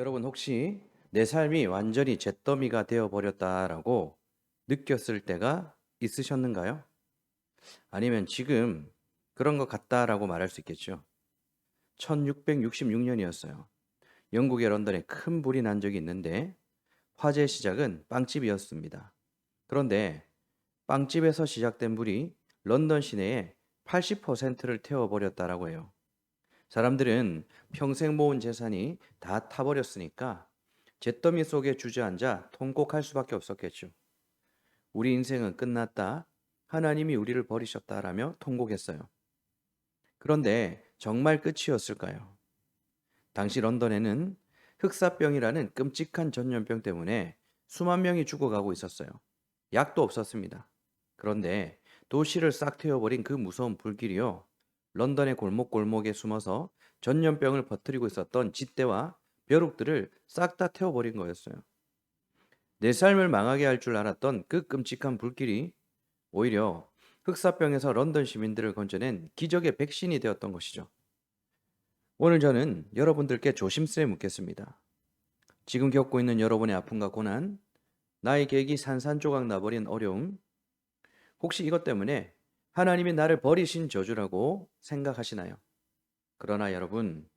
여러분 혹시 내 삶이 완전히 잿더미가 되어 버렸다라고 느꼈을 때가 있으셨는가요? 아니면 지금 그런 것 같다라고 말할 수 있겠죠. 1666년이었어요. 영국의 런던에 큰 불이 난 적이 있는데 화재의 시작은 빵집이었습니다. 그런데 빵집에서 시작된 불이 런던 시내의 80%를 태워버렸다라고 해요. 사람들은 평생 모은 재산이 다 타버렸으니까 잿더미 속에 주저앉아 통곡할 수밖에 없었겠죠. 우리 인생은 끝났다. 하나님이 우리를 버리셨다라며 통곡했어요. 그런데 정말 끝이었을까요? 당시 런던에는 흑사병이라는 끔찍한 전염병 때문에 수만 명이 죽어가고 있었어요. 약도 없었습니다. 그런데 도시를 싹 태워버린 그 무서운 불길이요. 런던의 골목골목에 숨어서 전염병을 퍼뜨리고 있었던 쥐떼와 벼룩들을 싹 다 태워버린 거였어요. 내 삶을 망하게 할 줄 알았던 그 끔찍한 불길이 오히려 흑사병에서 런던 시민들을 건져낸 기적의 백신이 되었던 것이죠. 오늘 저는 여러분들께 조심스레 묻겠습니다. 지금 겪고 있는 여러분의 아픔과 고난, 나의 계획이 산산조각 나버린 어려움, 혹시 이것 때문에 하나님이 나를 버리신 저주라고 생각하시나요? 그러나 여러분,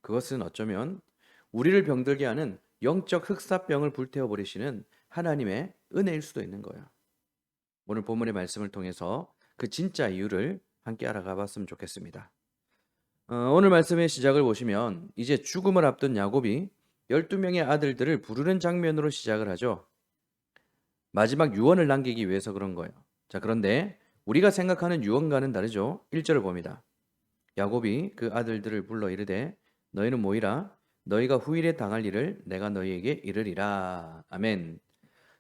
그것은 어쩌면 우리를 병들게 하는 영적 흑사병을 불태워 버리시는 하나님의 은혜일 수도 있는 거예요. 오늘 본문의 말씀을 통해서 그 진짜 이유를 함께 알아가 봤으면 좋겠습니다. 오늘 말씀의 시작을 보시면 이제 죽음을 앞둔 야곱이 12명의 아들들을 부르는 장면으로 시작을 하죠. 마지막 유언을 남기기 위해서 그런 거예요. 자, 그런데 우리가 생각하는 유언과는 다르죠. 1절을 봅니다. 야곱이 그 아들들을 불러 이르되 너희는 모이라 너희가 후일에 당할 일을 내가 너희에게 이르리라. 아멘.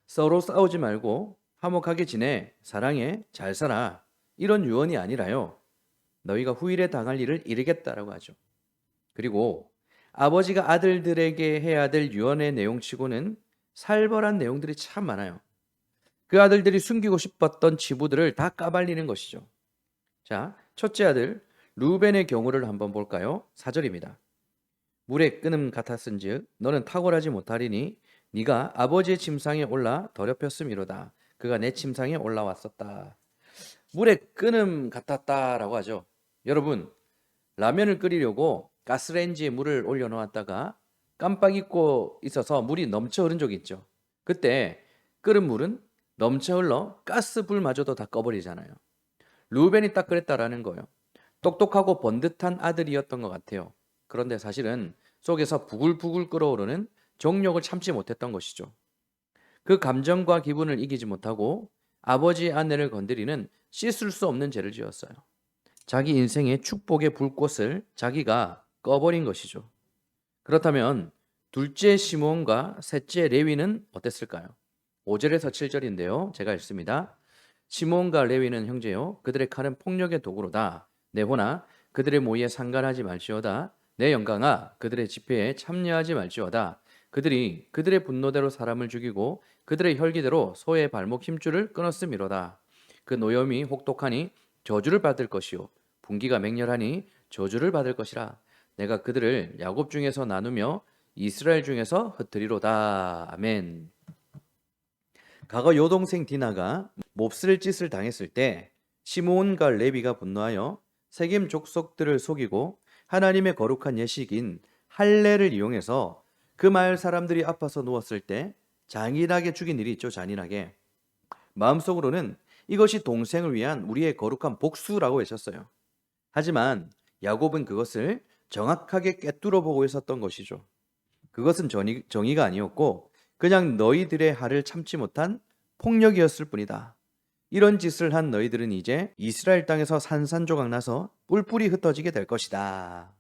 서로 싸우지 말고 화목하게 지내 사랑해 잘 살아 이런 유언이 아니라요. 너희가 후일에 당할 일을 이르겠다라고 하죠. 그리고 아버지가 아들들에게 해야 될 유언의 내용치고는 살벌한 내용들이 참 많아요. 그 아들들이 숨기고 싶었던 치부들을 다 까발리는 것이죠. 자, 첫째 아들 루벤의 경우를 한번 볼까요? 4절입니다. 물에 끄는 같았은즉 너는 탁월하지 못하리니 네가 아버지의 침상에 올라 더럽혔음이로다. 그가 내 침상에 올라왔었다. 물에 끄는 같았다라고 하죠. 여러분, 라면을 끓이려고 가스레인지에 물을 올려놓았다가 깜빡 잊고 있어서 물이 넘쳐 흐른 적이 있죠. 그때 끓은 물은 넘쳐 흘러 가스불마저도 다 꺼버리잖아요. 루벤이 딱 그랬다라는 거예요. 똑똑하고 번듯한 아들이었던 것 같아요. 그런데 사실은 속에서 부글부글 끓어오르는 정욕을 참지 못했던 것이죠. 그 감정과 기분을 이기지 못하고 아버지의 아내를 건드리는 씻을 수 없는 죄를 지었어요. 자기 인생의 축복의 불꽃을 자기가 꺼버린 것이죠. 그렇다면 둘째 시몬과 셋째 레위는 어땠을까요? 5절에서 7절인데요. 제가 읽습니다. 시몬과 레위는 형제요. 그들의 칼은 폭력의 도구로다. 내호나 그들의 모의에 상관하지 말지어다. 내 영광아 그들의 집회에 참여하지 말지어다. 그들이 그들의 분노대로 사람을 죽이고 그들의 혈기대로 소의 발목 힘줄을 끊었음이로다. 그 노염이 혹독하니 저주를 받을 것이요 분기가 맹렬하니 저주를 받을 것이라. 내가 그들을 야곱 중에서 나누며 이스라엘 중에서 흩트리로다. 아멘. 과거 여동생 디나가 몹쓸 짓을 당했을 때 시므온과 레위가 분노하여 세겜 족속들을 속이고 하나님의 거룩한 예식인 할례를 이용해서 그 마을 사람들이 아파서 누웠을 때 잔인하게 죽인 일이 있죠. 잔인하게. 마음속으로는 이것이 동생을 위한 우리의 거룩한 복수라고 외쳤어요. 하지만 야곱은 그것을 정확하게 꿰뚫어 보고 있었던 것이죠. 그것은 정의가 아니었고 그냥 너희들의 화를 참지 못한 폭력이었을 뿐이다. 이런 짓을 한 너희들은 이제 이스라엘 땅에서 산산조각 나서 뿔뿔이 흩어지게 될 것이다.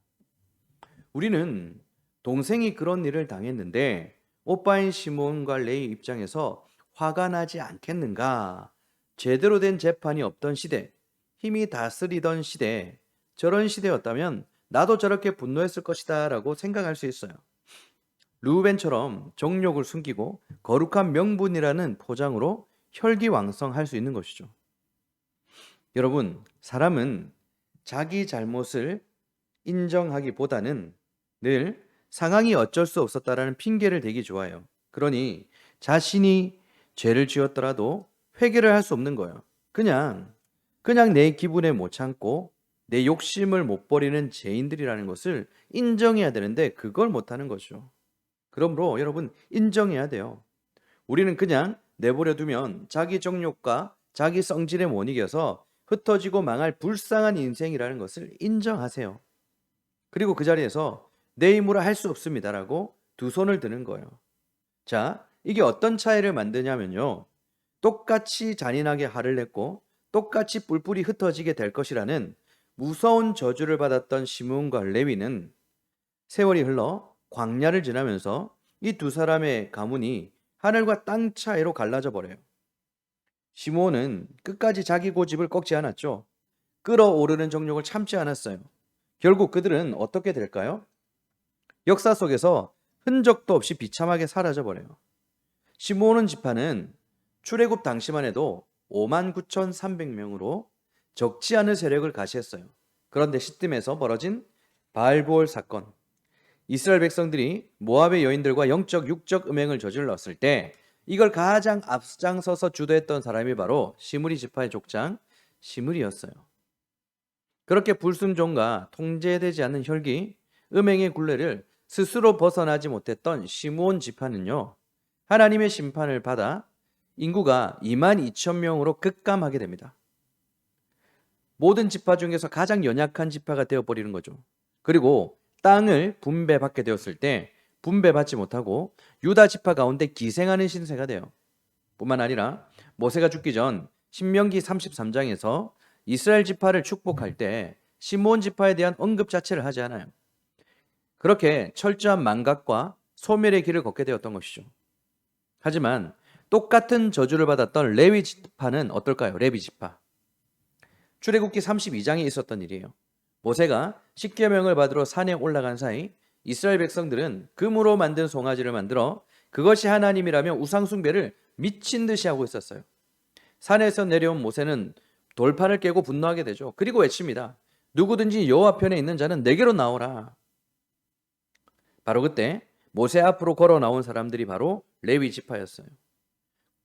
우리는 동생이 그런 일을 당했는데 오빠인 시몬과 레이 입장에서 화가 나지 않겠는가? 제대로 된 재판이 없던 시대, 힘이 다스리던 시대, 저런 시대였다면 나도 저렇게 분노했을 것이다 라고 생각할 수 있어요. 르우벤처럼 정욕을 숨기고 거룩한 명분이라는 포장으로 혈기왕성할 수 있는 것이죠. 여러분, 사람은 자기 잘못을 인정하기보다는 늘 상황이 어쩔 수 없었다라는 핑계를 대기 좋아해요. 그러니 자신이 죄를 지었더라도 회개를 할 수 없는 거예요. 그냥 내 기분에 못 참고 내 욕심을 못 버리는 죄인들이라는 것을 인정해야 되는데 그걸 못하는 거죠. 그러므로 여러분 인정해야 돼요. 우리는 그냥 내버려 두면 자기 정욕과 자기 성질에 못 이겨서 흩어지고 망할 불쌍한 인생이라는 것을 인정하세요. 그리고 그 자리에서 내 힘으로 할 수 없습니다라고 두 손을 드는 거예요. 자, 이게 어떤 차이를 만드냐면요. 똑같이 잔인하게 화를 냈고 똑같이 뿔뿔이 흩어지게 될 것이라는 무서운 저주를 받았던 시므온과 레위는 세월이 흘러 광야를 지나면서 이 두 사람의 가문이 하늘과 땅 차이로 갈라져 버려요. 시므온은 끝까지 자기 고집을 꺾지 않았죠. 끓어오르는 정욕을 참지 않았어요. 결국 그들은 어떻게 될까요? 역사 속에서 흔적도 없이 비참하게 사라져 버려요. 시므온 지파는 출애굽 당시만 해도 59,300명으로 적지 않은 세력을 가시했어요. 그런데 시딤에서 벌어진 바알보올 사건, 이스라엘 백성들이 모압의 여인들과 영적 육적 음행을 저질렀을 때 이걸 가장 앞장서서 주도했던 사람이 바로 시므리 지파의 족장 시므리였어요. 그렇게 불순종과 통제되지 않는 혈기, 음행의 굴레를 스스로 벗어나지 못했던 시므온 지파는요, 하나님의 심판을 받아 인구가 22,000명으로 급감하게 됩니다. 모든 지파 중에서 가장 연약한 지파가 되어버리는 거죠. 그리고 땅을 분배받게 되었을 때 분배받지 못하고 유다 지파 가운데 기생하는 신세가 돼요. 뿐만 아니라 모세가 죽기 전 신명기 33장에서 이스라엘 지파를 축복할 때 시므온 지파에 대한 언급 자체를 하지 않아요. 그렇게 철저한 망각과 소멸의 길을 걷게 되었던 것이죠. 하지만 똑같은 저주를 받았던 레위 지파는 어떨까요? 레위 지파. 출애굽기 32장에 있었던 일이에요. 모세가 십계명을 받으러 산에 올라간 사이 이스라엘 백성들은 금으로 만든 송아지를 만들어 그것이 하나님이라며 우상 숭배를 미친 듯이 하고 있었어요. 산에서 내려온 모세는 돌판을 깨고 분노하게 되죠. 그리고 외칩니다. 누구든지 여호와 편에 있는 자는 내게로 나오라. 바로 그때 모세 앞으로 걸어 나온 사람들이 바로 레위 지파였어요.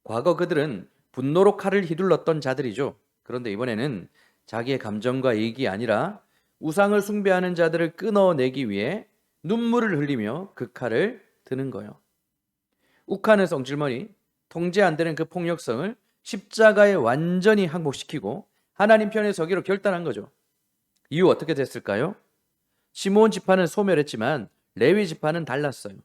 과거 그들은 분노로 칼을 휘둘렀던 자들이죠. 그런데 이번에는 자기의 감정과 이익이 아니라 우상을 숭배하는 자들을 끊어내기 위해 눈물을 흘리며 그 칼을 드는 거예요. 욱하는 성질머리, 통제 안 되는 그 폭력성을 십자가에 완전히 항복시키고 하나님 편에 서기로 결단한 거죠. 이후 어떻게 됐을까요? 시므온 지파는 소멸했지만 레위 지파는 달랐어요.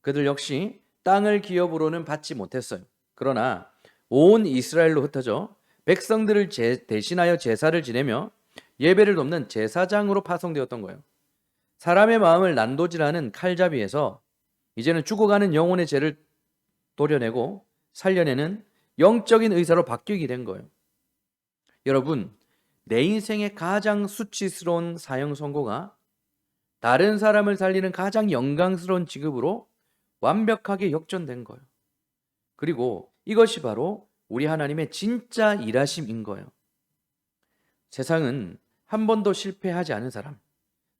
그들 역시 땅을 기업으로는 받지 못했어요. 그러나 온 이스라엘로 흩어져 백성들을 대신하여 제사를 지내며 예배를 돕는 제사장으로 파송되었던 거예요. 사람의 마음을 난도질하는 칼잡이에서 이제는 죽어가는 영혼의 죄를 도려내고 살려내는 영적인 의사로 바뀌게 된 거예요. 여러분, 내 인생의 가장 수치스러운 사형 선고가 다른 사람을 살리는 가장 영광스러운 직업으로 완벽하게 역전된 거예요. 그리고 이것이 바로 우리 하나님의 진짜 일하심인 거예요. 세상은 한 번도 실패하지 않은 사람,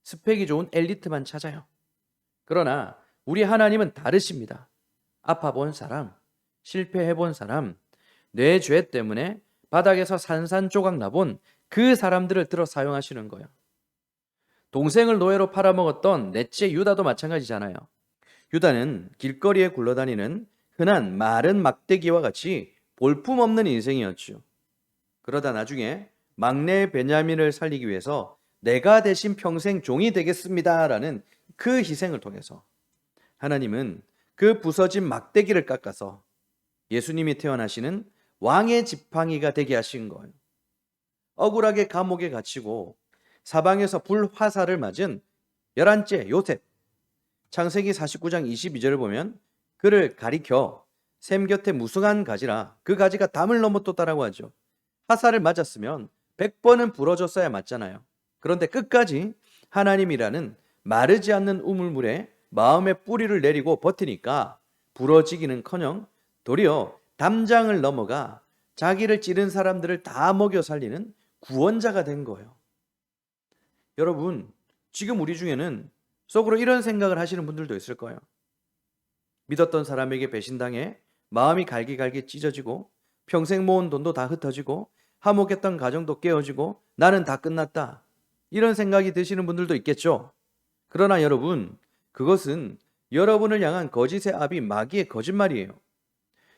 스펙이 좋은 엘리트만 찾아요. 그러나 우리 하나님은 다르십니다. 아파본 사람, 실패해본 사람, 내 죄 때문에 바닥에서 산산조각 나본 그 사람들을 들어 사용하시는 거예요. 동생을 노예로 팔아먹었던 넷째 유다도 마찬가지잖아요. 유다는 길거리에 굴러다니는 흔한 마른 막대기와 같이 볼품없는 인생이었죠. 그러다 나중에 막내 베냐민을 살리기 위해서 내가 대신 평생 종이 되겠습니다라는 그 희생을 통해서 하나님은 그 부서진 막대기를 깎아서 예수님이 태어나시는 왕의 지팡이가 되게 하신 거예요. 억울하게 감옥에 갇히고 사방에서 불화살을 맞은 11째 요셉, 창세기 49장 22절을 보면 그를 가리켜 샘 곁에 무성한 가지라 그 가지가 담을 넘어떴다라고 하죠. 화살을 맞았으면 100번은 부러졌어야 맞잖아요. 그런데 끝까지 하나님이라는 마르지 않는 우물물에 마음의 뿌리를 내리고 버티니까 부러지기는커녕 도리어 담장을 넘어가 자기를 찌른 사람들을 다 먹여 살리는 구원자가 된 거예요. 여러분, 지금 우리 중에는 속으로 이런 생각을 하시는 분들도 있을 거예요. 믿었던 사람에게 배신당해 마음이 갈기갈기 찢어지고 평생 모은 돈도 다 흩어지고 화목했던 가정도 깨어지고 나는 다 끝났다. 이런 생각이 드시는 분들도 있겠죠. 그러나 여러분, 그것은 여러분을 향한 거짓의 압이 마귀의 거짓말이에요.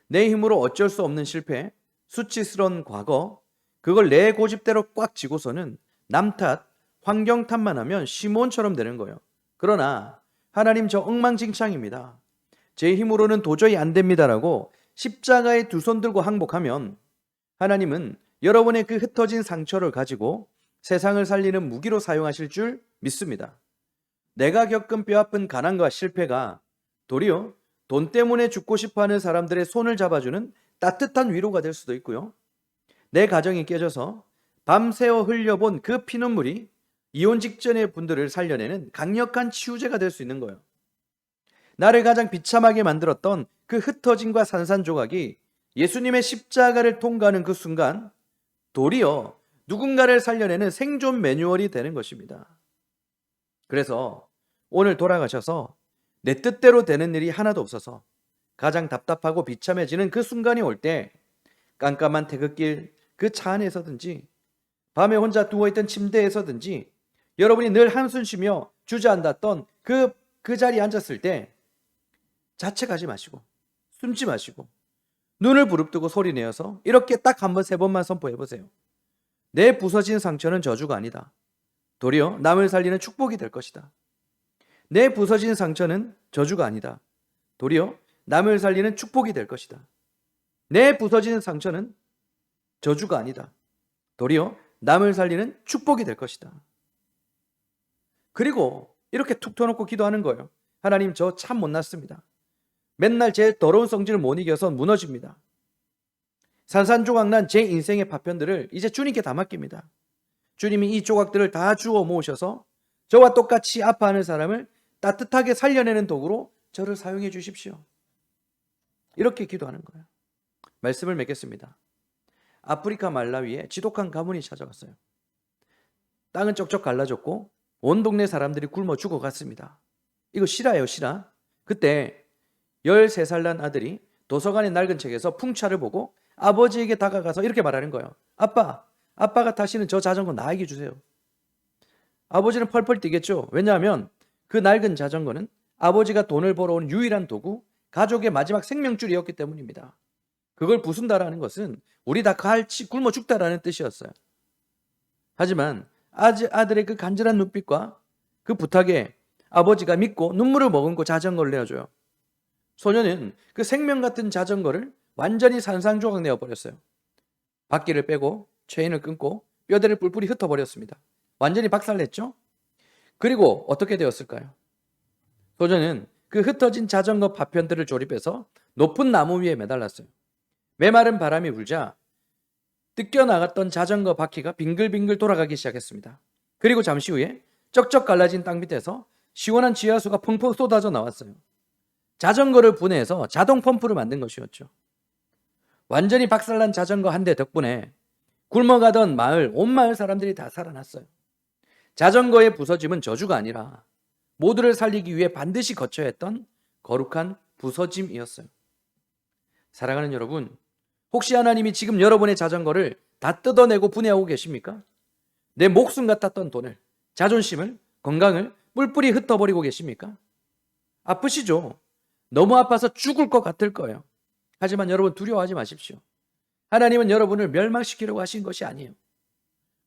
내 힘으로 어쩔 수 없는 실패, 수치스러운 과거, 그걸 내 고집대로 꽉 쥐고서는 남 탓, 환경 탓만 하면 시몬처럼 되는 거예요. 그러나 하나님 저 엉망진창입니다. 제 힘으로는 도저히 안 됩니다라고 십자가에 두 손 들고 항복하면 하나님은 여러분의 그 흩어진 상처를 가지고 세상을 살리는 무기로 사용하실 줄 믿습니다. 내가 겪은 뼈아픈 가난과 실패가 도리어 돈 때문에 죽고 싶어하는 사람들의 손을 잡아주는 따뜻한 위로가 될 수도 있고요. 내 가정이 깨져서 밤새워 흘려본 그 피눈물이 이혼 직전의 분들을 살려내는 강력한 치유제가 될 수 있는 거예요. 나를 가장 비참하게 만들었던 그 흩어짐과 산산조각이 예수님의 십자가를 통과하는 그 순간 도리어 누군가를 살려내는 생존 매뉴얼이 되는 것입니다. 그래서 오늘 돌아가셔서 내 뜻대로 되는 일이 하나도 없어서 가장 답답하고 비참해지는 그 순간이 올 때 깜깜한 태극길 그 차 안에서든지 밤에 혼자 누워있던 침대에서든지 여러분이 늘 한숨 쉬며 주저앉았던 그 자리에 앉았을 때 자책하지 마시고 숨지 마시고 눈을 부릅뜨고 소리내어서 이렇게 딱 한 번, 세 번만 선포해 보세요. 내 부서진 상처는 저주가 아니다. 도리어 남을 살리는 축복이 될 것이다. 내 부서진 상처는 저주가 아니다. 도리어 남을 살리는 축복이 될 것이다. 내 부서진 상처는 저주가 아니다. 도리어 남을 살리는 축복이 될 것이다. 그리고 이렇게 툭 터놓고 기도하는 거예요. 하나님, 저 참 못났습니다. 맨날 제 더러운 성질을 못 이겨서 무너집니다. 산산조각난 제 인생의 파편들을 이제 주님께 다 맡깁니다. 주님이 이 조각들을 다 주워 모으셔서 저와 똑같이 아파하는 사람을 따뜻하게 살려내는 도구로 저를 사용해 주십시오. 이렇게 기도하는 거예요. 말씀을 맺겠습니다. 아프리카 말라위에 지독한 가뭄이 찾아왔어요. 땅은 쩍쩍 갈라졌고 온 동네 사람들이 굶어 죽어갔습니다. 이거 실화예요, 실화. 그때 13살 난 아들이 도서관의 낡은 책에서 풍차를 보고 아버지에게 다가가서 이렇게 말하는 거예요. 아빠가 타시는 저 자전거 나에게 주세요. 아버지는 펄펄 뛰겠죠. 왜냐하면 그 낡은 자전거는 아버지가 돈을 벌어온 유일한 도구, 가족의 마지막 생명줄이었기 때문입니다. 그걸 부순다라는 것은 우리 다 같이 굶어 죽다라는 뜻이었어요. 하지만 아들의 그 간절한 눈빛과 그 부탁에 아버지가 믿고 눈물을 머금고 자전거를 내어줘요. 소녀는 그 생명 같은 자전거를 완전히 산산조각 내어버렸어요. 바퀴를 빼고 체인을 끊고 뼈대를 뿔뿔이 흩어버렸습니다. 완전히 박살냈죠? 그리고 어떻게 되었을까요? 소녀는 그 흩어진 자전거 파편들을 조립해서 높은 나무 위에 매달랐어요. 메마른 바람이 불자 뜯겨나갔던 자전거 바퀴가 빙글빙글 돌아가기 시작했습니다. 그리고 잠시 후에 쩍쩍 갈라진 땅 밑에서 시원한 지하수가 펑펑 쏟아져 나왔어요. 자전거를 분해해서 자동 펌프를 만든 것이었죠. 완전히 박살난 자전거 한 대 덕분에 굶어가던 마을, 온 마을 사람들이 다 살아났어요. 자전거의 부서짐은 저주가 아니라 모두를 살리기 위해 반드시 거쳐야 했던 거룩한 부서짐이었어요. 사랑하는 여러분, 혹시 하나님이 지금 여러분의 자전거를 다 뜯어내고 분해하고 계십니까? 내 목숨 같았던 돈을, 자존심을, 건강을 뿔뿔이 흩어버리고 계십니까? 아프시죠? 너무 아파서 죽을 것 같을 거예요. 하지만 여러분, 두려워하지 마십시오. 하나님은 여러분을 멸망시키려고 하신 것이 아니에요.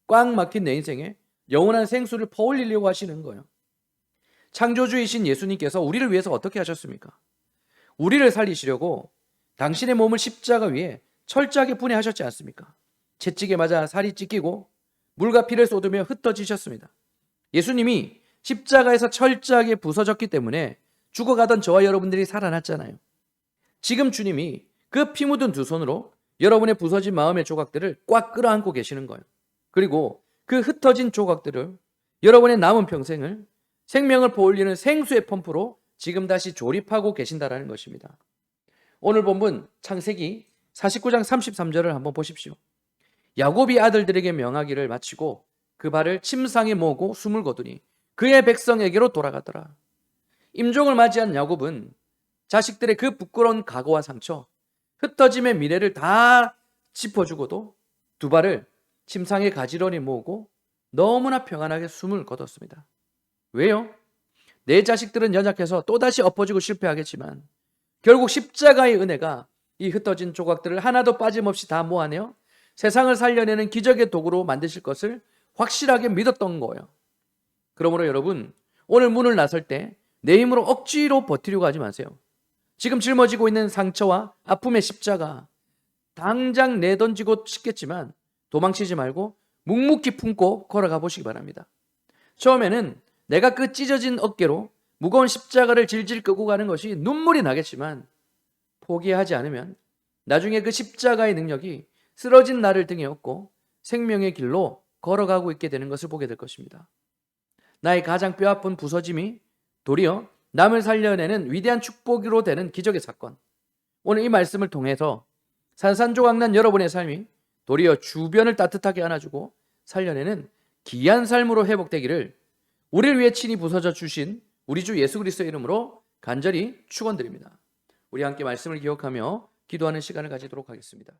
꽉 막힌 내 인생에 영원한 생수를 퍼올리려고 하시는 거예요. 창조주이신 예수님께서 우리를 위해서 어떻게 하셨습니까? 우리를 살리시려고 당신의 몸을 십자가 위에 철저하게 분해하셨지 않습니까? 채찍에 맞아 살이 찢기고 물과 피를 쏟으며 흩어지셨습니다. 예수님이 십자가에서 철저하게 부서졌기 때문에 죽어가던 저와 여러분들이 살아났잖아요. 지금 주님이 그 피 묻은 두 손으로 여러분의 부서진 마음의 조각들을 꽉 끌어안고 계시는 거예요. 그리고 그 흩어진 조각들을 여러분의 남은 평생을 생명을 보올리는 생수의 펌프로 지금 다시 조립하고 계신다라는 것입니다. 오늘 본문 창세기 49장 33절을 한번 보십시오. 야곱이 아들들에게 명하기를 마치고 그 발을 침상에 모으고 숨을 거두니 그의 백성에게로 돌아가더라. 임종을 맞이한 야곱은 자식들의 그 부끄러운 각오와 상처, 흩어짐의 미래를 다 짚어주고도 두 발을 침상에 가지런히 모으고 너무나 평안하게 숨을 거뒀습니다. 왜요? 내 자식들은 연약해서 또다시 엎어지고 실패하겠지만 결국 십자가의 은혜가 이 흩어진 조각들을 하나도 빠짐없이 다 모아내어 세상을 살려내는 기적의 도구로 만드실 것을 확실하게 믿었던 거예요. 그러므로 여러분, 오늘 문을 나설 때 내 힘으로 억지로 버티려고 하지 마세요. 지금 짊어지고 있는 상처와 아픔의 십자가 당장 내던지고 싶겠지만 도망치지 말고 묵묵히 품고 걸어가 보시기 바랍니다. 처음에는 내가 그 찢어진 어깨로 무거운 십자가를 질질 끄고 가는 것이 눈물이 나겠지만 포기하지 않으면 나중에 그 십자가의 능력이 쓰러진 나를 등에 업고 생명의 길로 걸어가고 있게 되는 것을 보게 될 것입니다. 나의 가장 뼈아픈 부서짐이 도리어 남을 살려내는 위대한 축복으로 되는 기적의 사건. 오늘 이 말씀을 통해서 산산조각난 여러분의 삶이 도리어 주변을 따뜻하게 안아주고 살려내는 귀한 삶으로 회복되기를 우리를 위해 친히 부서져 주신 우리 주 예수 그리스도의 이름으로 간절히 축원드립니다. 우리 함께 말씀을 기억하며 기도하는 시간을 가지도록 하겠습니다.